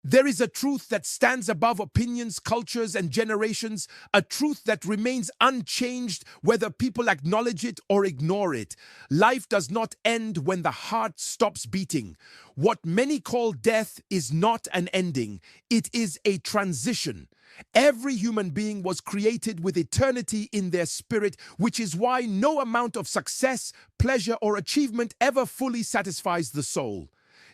There is a truth that stands above opinions, cultures, and generations, a truth that remains unchanged whether people acknowledge it or ignore it. Life does not end when the heart stops beating. What many call death is not an ending, it is a transition. Every human being was created with eternity in their spirit, which is why no amount of success, pleasure, or achievement ever fully satisfies the soul.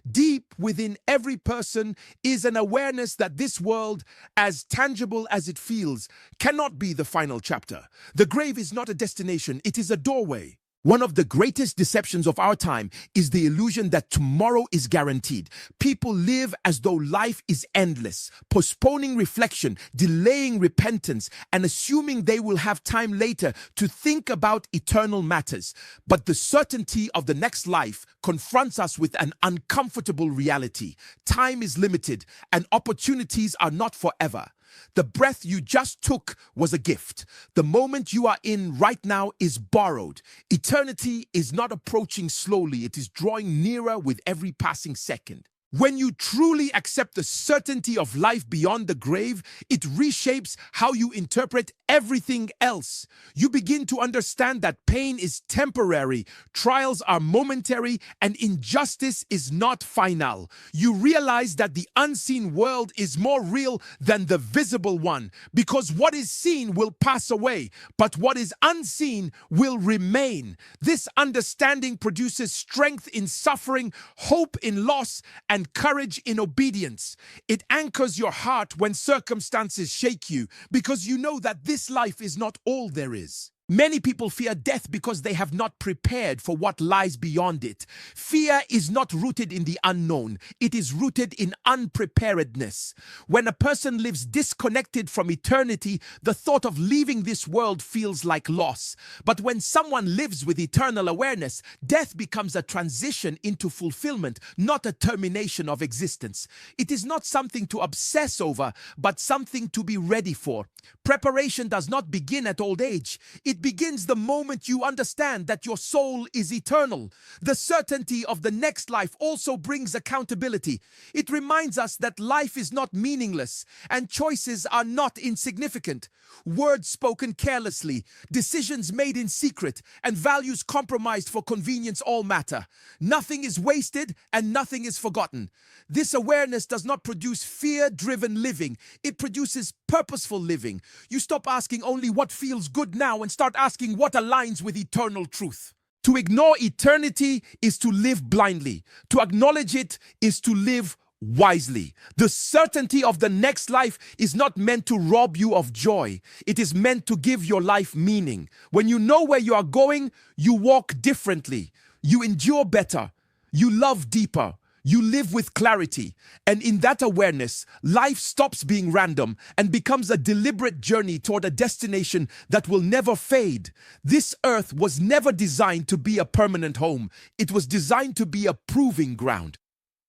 Deep within every person is an awareness that this world, as tangible as it feels, cannot be the final chapter. The grave is not a destination, it is a doorway. One of the greatest deceptions of our time is the illusion that tomorrow is guaranteed. People live as though life is endless, postponing reflection, delaying repentance, and assuming they will have time later to think about eternal matters. But the certainty of the next life confronts us with an uncomfortable reality. Time is limited, and opportunities are not forever. The breath you just took was a gift. The moment you are in right now is borrowed. Eternity is not approaching slowly, it is drawing nearer with every passing second. When you truly accept the certainty of life beyond the grave, it reshapes how you interpret everything else. You begin to understand that pain is temporary, trials are momentary, and injustice is not final. You realize that the unseen world is more real than the visible one, because what is seen will pass away, but what is unseen will remain. This understanding produces strength in suffering, hope in loss, and courage in obedience. It anchors your heart when circumstances shake you, because you know that this life is not all there is. Many people fear death because they have not prepared for what lies beyond it. Fear is not rooted in the unknown. It is rooted in unpreparedness. When a person lives disconnected from eternity, the thought of leaving this world feels like loss. But when someone lives with eternal awareness, death becomes a transition into fulfillment, not a termination of existence. It is not something to obsess over, but something to be ready for. Preparation does not begin at old age. It begins the moment you understand that your soul is eternal. The certainty of the next life also brings accountability. It reminds us that life is not meaningless and choices are not insignificant. Words spoken carelessly, decisions made in secret, and values compromised for convenience all matter. Nothing is wasted and nothing is forgotten. This awareness does not produce fear-driven living. It produces purposeful living. You stop asking only what feels good now and start asking what aligns with eternal truth. To ignore eternity is to live blindly. To acknowledge it is to live wisely. The certainty of the next life is not meant to rob you of joy. It is meant to give your life meaning. When you know where you are going, you walk differently. You endure better. You love deeper. You live with clarity, and in that awareness, life stops being random and becomes a deliberate journey toward a destination that will never fade. This earth was never designed to be a permanent home. It was designed to be a proving ground.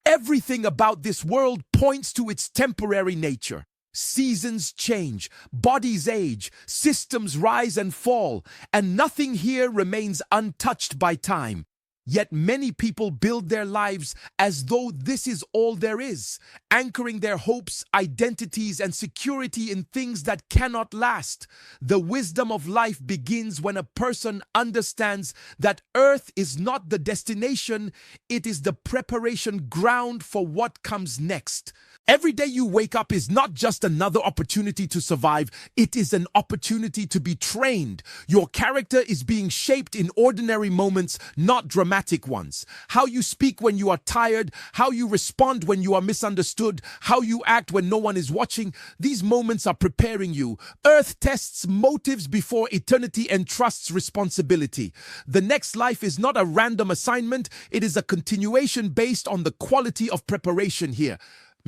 Everything about this world points to its temporary nature. Seasons change, bodies age, systems rise and fall, and nothing here remains untouched by time. Yet many people build their lives as though this is all there is, anchoring their hopes, identities, and security in things that cannot last. The wisdom of life begins when a person understands that earth is not the destination, it is the preparation ground for what comes next. Every day you wake up is not just another opportunity to survive, it is an opportunity to be trained. Your character is being shaped in ordinary moments, not dramatic ones. How you speak when you are tired, how you respond when you are misunderstood, how you act when no one is watching, these moments are preparing you. Earth tests motives before eternity entrusts responsibility. The next life is not a random assignment, it is a continuation based on the quality of preparation here.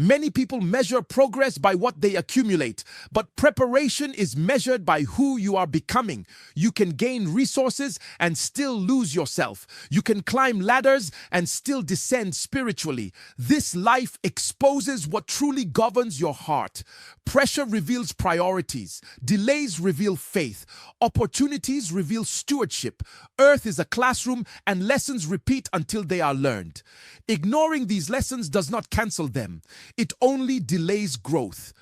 Many people measure progress by what they accumulate, but preparation is measured by who you are becoming. You can gain resources and still lose yourself. You can climb ladders and still descend spiritually. This life exposes what truly governs your heart. Pressure reveals priorities. Delays reveal faith. Opportunities reveal stewardship. Earth is a classroom and lessons repeat until they are learned. Ignoring these lessons does not cancel them. It only delays growth.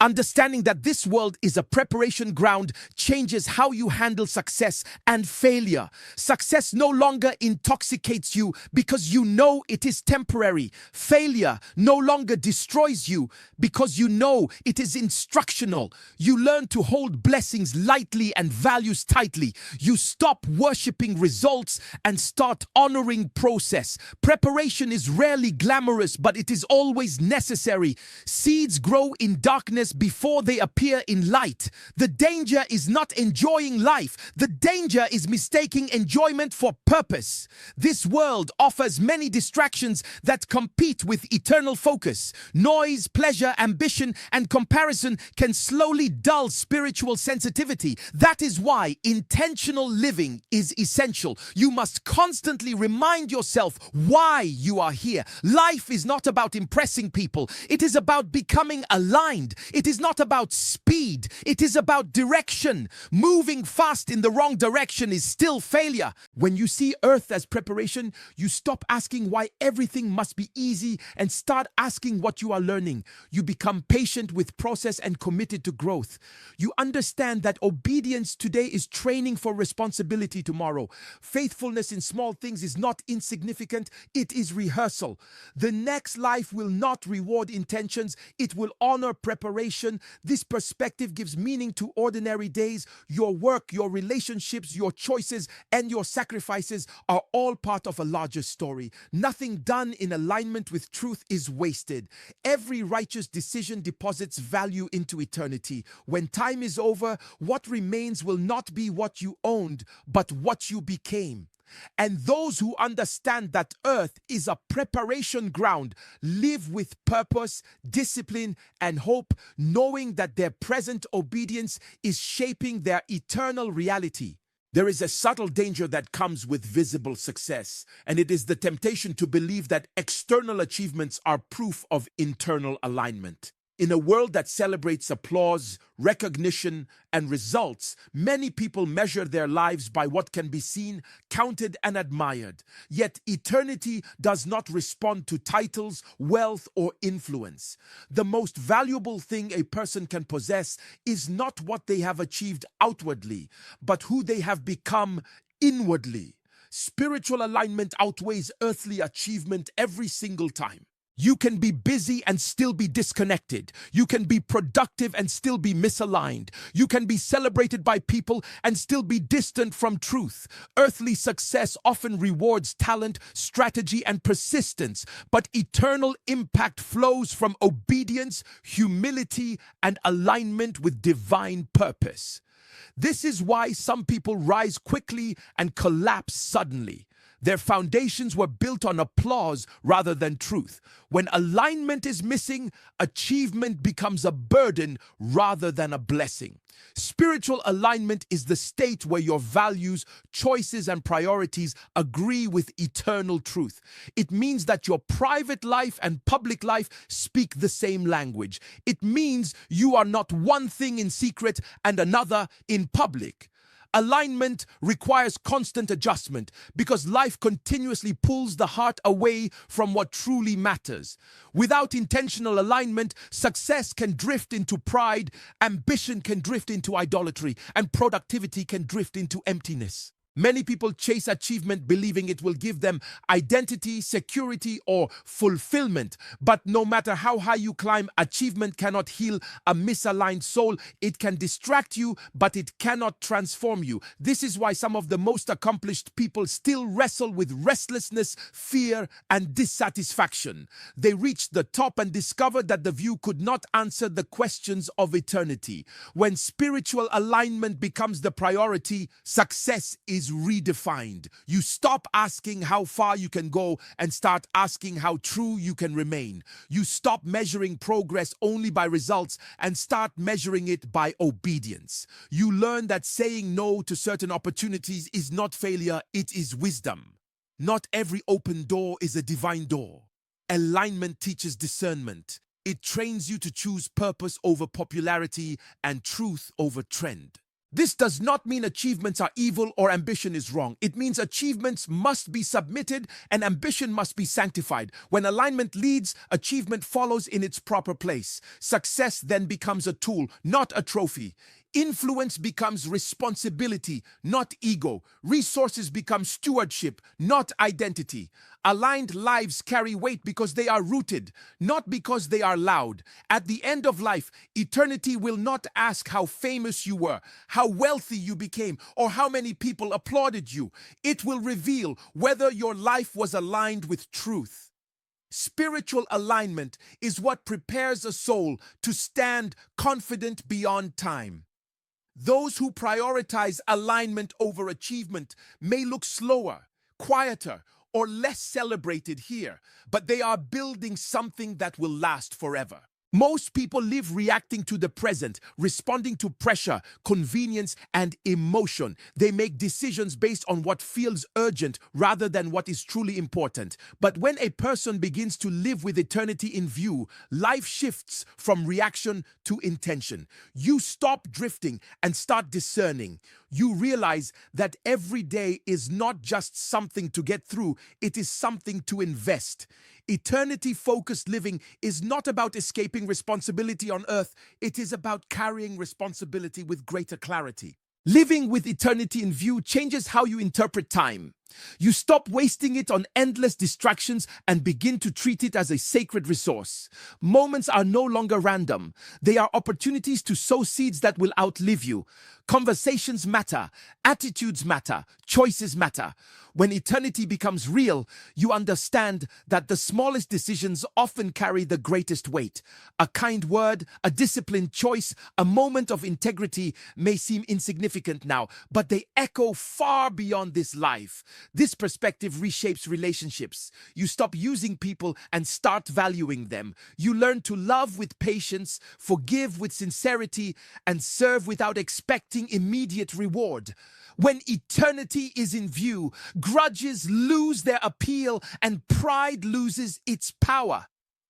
Understanding that this world is a preparation ground changes how you handle success and failure. Success no longer intoxicates you because you know it is temporary. Failure no longer destroys you because you know it is instructional. You learn to hold blessings lightly and values tightly. You stop worshiping results and start honoring process. Preparation is rarely glamorous, but it is always necessary. Seeds grow in darkness before they appear in light. The danger is not enjoying life. The danger is mistaking enjoyment for purpose. This world offers many distractions that compete with eternal focus. Noise, pleasure, ambition, and comparison can slowly dull spiritual sensitivity. That is why intentional living is essential. You must constantly remind yourself why you are here. Life is not about impressing people. It is about becoming aligned. It is not about speed. It is about direction. Moving fast in the wrong direction is still failure. When you see earth as preparation, you stop asking why everything must be easy and start asking what you are learning. You become patient with process and committed to growth. You understand that obedience today is training for responsibility tomorrow. Faithfulness in small things is not insignificant. It is rehearsal. The next life will not reward intentions. It will honor preparation. This perspective gives meaning to ordinary days. Your work, your relationships, your choices, and your sacrifices are all part of a larger story. Nothing done in alignment with truth is wasted. Every righteous decision deposits value into eternity. When time is over, what remains will not be what you owned, but what you became. And those who understand that earth is a preparation ground live with purpose, discipline, and hope, knowing that their present obedience is shaping their eternal reality. There is a subtle danger that comes with visible success, and it is the temptation to believe that external achievements are proof of internal alignment. In a world that celebrates applause, recognition, and results, many people measure their lives by what can be seen, counted, and admired. Yet eternity does not respond to titles, wealth, or influence. The most valuable thing a person can possess is not what they have achieved outwardly, but who they have become inwardly. Spiritual alignment outweighs earthly achievement every single time. You can be busy and still be disconnected. You can be productive and still be misaligned. You can be celebrated by people and still be distant from truth. Earthly success often rewards talent, strategy, and persistence, but eternal impact flows from obedience, humility, and alignment with divine purpose. This is why some people rise quickly and collapse suddenly. Their foundations were built on applause rather than truth. When alignment is missing, achievement becomes a burden rather than a blessing. Spiritual alignment is the state where your values, choices, and priorities agree with eternal truth. It means that your private life and public life speak the same language. It means you are not one thing in secret and another in public. Alignment requires constant adjustment because life continuously pulls the heart away from what truly matters. Without intentional alignment, success can drift into pride, ambition can drift into idolatry, and productivity can drift into emptiness. Many people chase achievement believing it will give them identity, security, or fulfillment. But no matter how high you climb, achievement cannot heal a misaligned soul. It can distract you, but it cannot transform you. This is why some of the most accomplished people still wrestle with restlessness, fear, and dissatisfaction. They reached the top and discovered that the view could not answer the questions of eternity. When spiritual alignment becomes the priority, success is redefined. You stop asking how far you can go and start asking how true you can remain. You stop measuring progress only by results and start measuring it by obedience. You learn that saying no to certain opportunities is not failure, it is wisdom. Not every open door is a divine door. Alignment teaches discernment. It trains you to choose purpose over popularity and truth over trend. This does not mean achievements are evil or ambition is wrong. It means achievements must be submitted and ambition must be sanctified. When alignment leads, achievement follows in its proper place. Success then becomes a tool, not a trophy. Influence becomes responsibility, not ego. Resources become stewardship, not identity. Aligned lives carry weight because they are rooted, not because they are loud. At the end of life, eternity will not ask how famous you were, how wealthy you became, or how many people applauded you. It will reveal whether your life was aligned with truth. Spiritual alignment is what prepares a soul to stand confident beyond time. Those who prioritize alignment over achievement may look slower, quieter, or less celebrated here, but they are building something that will last forever. Most people live reacting to the present, responding to pressure, convenience, and emotion. They make decisions based on what feels urgent rather than what is truly important. But when a person begins to live with eternity in view, life shifts from reaction to intention. You stop drifting and start discerning. You realize that every day is not just something to get through, it is something to invest. Eternity-focused living is not about escaping responsibility on earth, it is about carrying responsibility with greater clarity. Living with eternity in view changes how you interpret time. You stop wasting it on endless distractions and begin to treat it as a sacred resource. Moments are no longer random. They are opportunities to sow seeds that will outlive you. Conversations matter, attitudes matter, choices matter. When eternity becomes real, you understand that the smallest decisions often carry the greatest weight. A kind word, a disciplined choice, a moment of integrity may seem insignificant now, but they echo far beyond this life. This perspective reshapes relationships. You stop using people and start valuing them. You learn to love with patience, forgive with sincerity, and serve without expecting immediate reward. When eternity is in view, grudges lose their appeal and pride loses its power.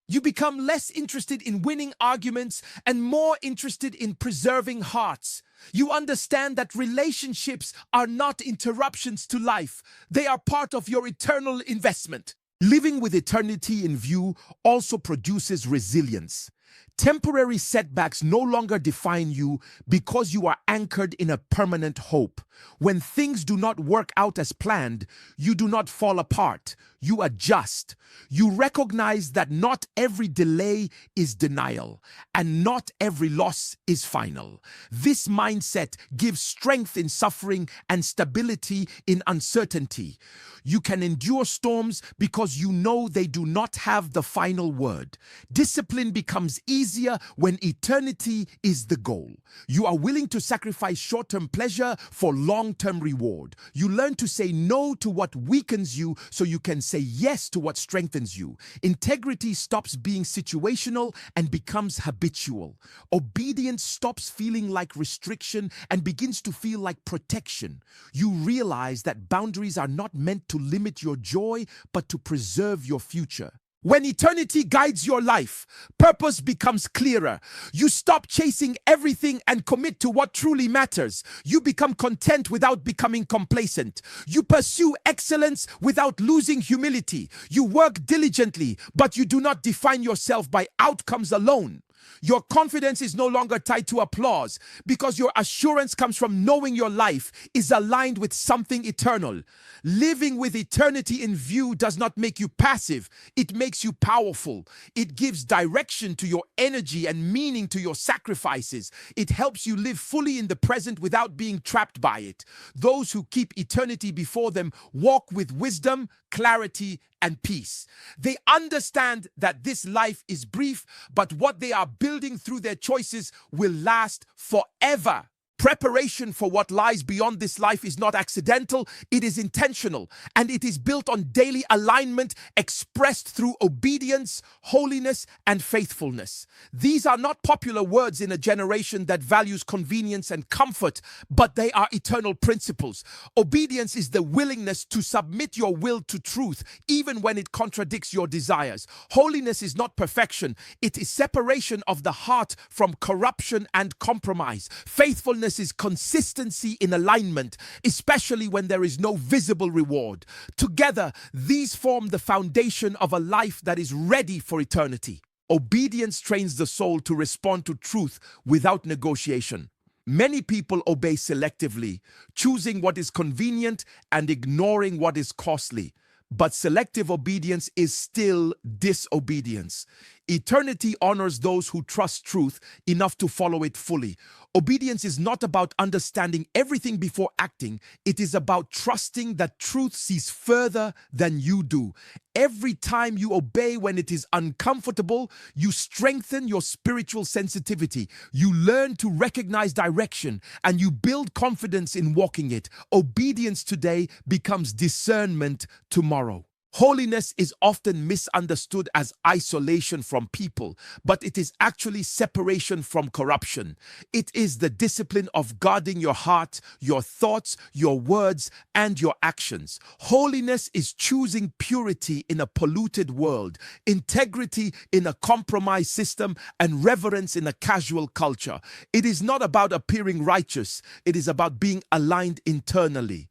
You become less interested in winning arguments and more interested in preserving hearts. You understand that relationships are not interruptions to life. They are part of your eternal investment. Living with eternity in view also produces resilience. Temporary setbacks no longer define you because you are anchored in a permanent hope. When things do not work out as planned, you do not fall apart. You adjust. You recognize that not every delay is denial, and not every loss is final. This mindset gives strength in suffering and stability in uncertainty. You can endure storms because you know they do not have the final word. Discipline becomes easier when eternity is the goal. You are willing to sacrifice short-term pleasure for long-term reward. You learn to say no to what weakens you so you can say yes to what strengthens you. Integrity stops being situational and becomes habitual. Obedience stops feeling like restriction and begins to feel like protection. You realize that boundaries are not meant to limit your joy, but to preserve your future. When eternity guides your life, purpose becomes clearer. You stop chasing everything and commit to what truly matters. You become content without becoming complacent. You pursue excellence without losing humility. You work diligently, but you do not define yourself by outcomes alone. Your confidence is no longer tied to applause because your assurance comes from knowing your life is aligned with something eternal. Living with eternity in view does not make you passive. It makes you powerful. It gives direction to your energy and meaning to your sacrifices. It helps you live fully in the present without being trapped by it. Those who keep eternity before them walk with wisdom, clarity, and peace. They understand that this life is brief, but what they are building through their choices will last forever. Preparation for what lies beyond this life is not accidental, it is intentional, and it is built on daily alignment expressed through obedience, holiness, and faithfulness. These are not popular words in a generation that values convenience and comfort, but they are eternal principles. Obedience is the willingness to submit your will to truth, even when it contradicts your desires. Holiness is not perfection, it is separation of the heart from corruption and compromise. Faithfulness Faithfulness is consistency in alignment, especially when there is no visible reward. Together, these form the foundation of a life that is ready for eternity. Obedience trains the soul to respond to truth without negotiation. Many people obey selectively, choosing what is convenient and ignoring what is costly. But selective obedience is still disobedience. Eternity honors those who trust truth enough to follow it fully. Obedience is not about understanding everything before acting. It is about trusting that truth sees further than you do. Every time you obey when it is uncomfortable, you strengthen your spiritual sensitivity. You learn to recognize direction and you build confidence in walking it. Obedience today becomes discernment tomorrow. Holiness is often misunderstood as isolation from people, but it is actually separation from corruption. It is the discipline of guarding your heart, your thoughts, your words, and your actions. Holiness is choosing purity in a polluted world, integrity in a compromised system, and reverence in a casual culture. It is not about appearing righteous, it is about being aligned internally.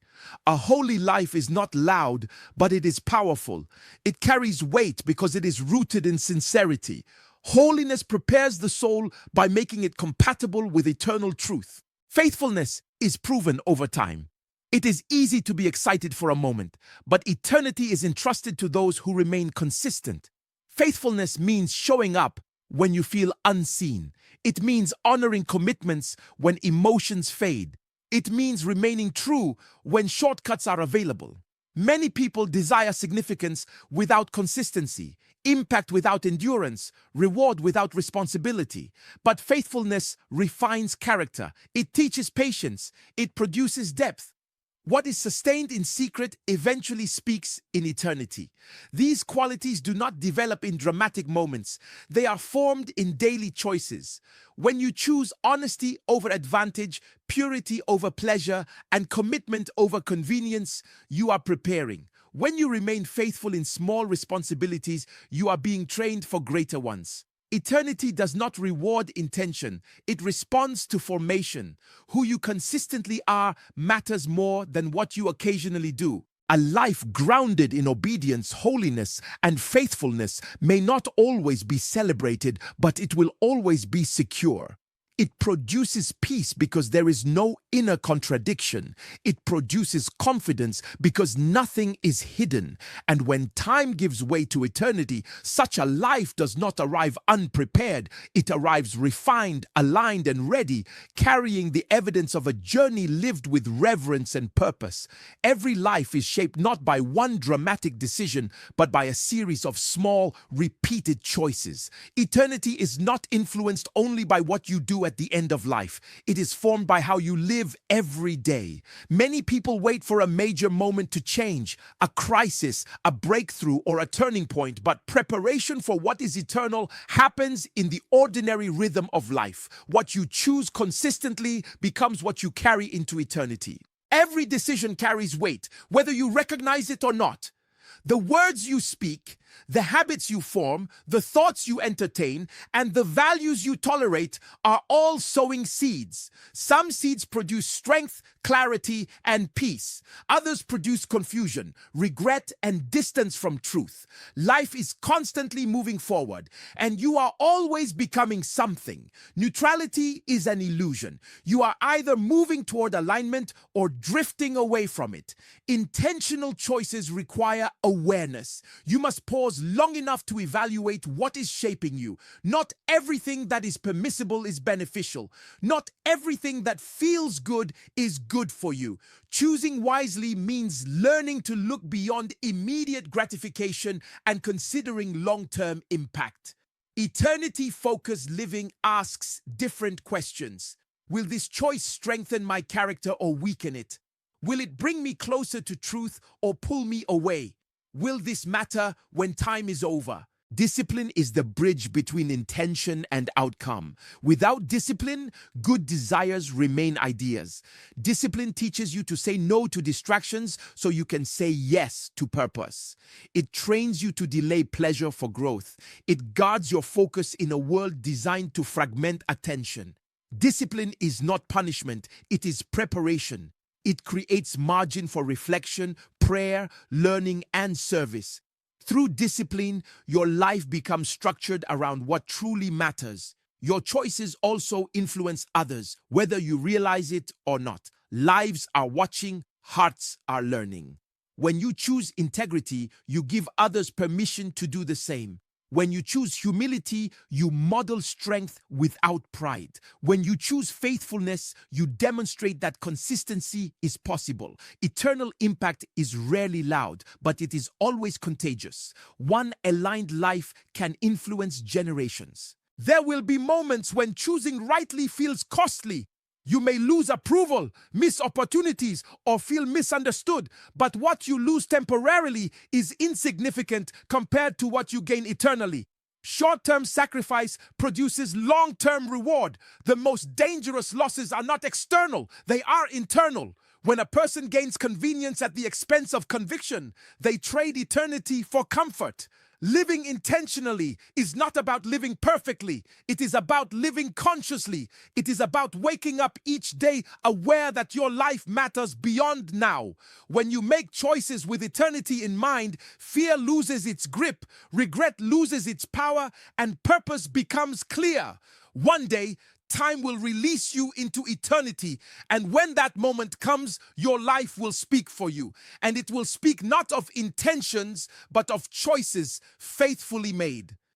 A holy life is not loud, but it is powerful. It carries weight because it is rooted in sincerity. Holiness prepares the soul by making it compatible with eternal truth. Faithfulness is proven over time. It is easy to be excited for a moment, but eternity is entrusted to those who remain consistent. Faithfulness means showing up when you feel unseen. It means honoring commitments when emotions fade. It means remaining true when shortcuts are available. Many people desire significance without consistency, impact without endurance, reward without responsibility. But faithfulness refines character. It teaches patience. It produces depth. What is sustained in secret eventually speaks in eternity. These qualities do not develop in dramatic moments. They are formed in daily choices. When you choose honesty over advantage, purity over pleasure, and commitment over convenience, you are preparing. When you remain faithful in small responsibilities, you are being trained for greater ones. Eternity does not reward intention, it responds to formation. Who you consistently are matters more than what you occasionally do. A life grounded in obedience, holiness, and faithfulness may not always be celebrated, but it will always be secure. It produces peace because there is no inner contradiction. It produces confidence because nothing is hidden. And when time gives way to eternity, such a life does not arrive unprepared. It arrives refined, aligned, and ready, carrying the evidence of a journey lived with reverence and purpose. Every life is shaped not by one dramatic decision, but by a series of small, repeated choices. Eternity is not influenced only by what you do at the end of life. It is formed by how you live every day. Many people wait for a major moment to change, a crisis, a breakthrough, or a turning point, but preparation for what is eternal happens in the ordinary rhythm of life. What you choose consistently becomes what you carry into eternity. Every decision carries weight, whether you recognize it or not. The words you speak, the habits you form, the thoughts you entertain, and the values you tolerate are all sowing seeds. Some seeds produce strength, clarity, and peace. Others produce confusion, regret, and distance from truth. Life is constantly moving forward, and you are always becoming something. Neutrality is an illusion. You are either moving toward alignment or drifting away from it. Intentional choices require awareness. You must pause long enough to evaluate what is shaping you. Not everything that is permissible is beneficial. Not everything that feels good is good for you. Choosing wisely means learning to look beyond immediate gratification and considering long-term impact. Eternity-focused living asks different questions. Will this choice strengthen my character or weaken it? Will it bring me closer to truth or pull me away? Will this matter when time is over? Discipline is the bridge between intention and outcome. Without discipline, good desires remain ideas. Discipline teaches you to say no to distractions so you can say yes to purpose. It trains you to delay pleasure for growth. It guards your focus in a world designed to fragment attention. Discipline is not punishment, it is preparation. It creates margin for reflection, prayer, learning, and service. Through discipline, your life becomes structured around what truly matters. Your choices also influence others, whether you realize it or not. Lives are watching, hearts are learning. When you choose integrity, you give others permission to do the same. When you choose humility, you model strength without pride. When you choose faithfulness, you demonstrate that consistency is possible. Eternal impact is rarely loud, but it is always contagious. One aligned life can influence generations. There will be moments when choosing rightly feels costly. You may lose approval, miss opportunities, or feel misunderstood, but what you lose temporarily is insignificant compared to what you gain eternally. Short-term sacrifice produces long-term reward. The most dangerous losses are not external, they are internal. When a person gains convenience at the expense of conviction, they trade eternity for comfort. Living intentionally is not about living perfectly. It is about living consciously. It is about waking up each day aware that your life matters beyond now. When you make choices with eternity in mind, fear loses its grip, regret loses its power, and purpose becomes clear. One day, time will release you into eternity, and when that moment comes, your life will speak for you, and it will speak not of intentions, but of choices faithfully made.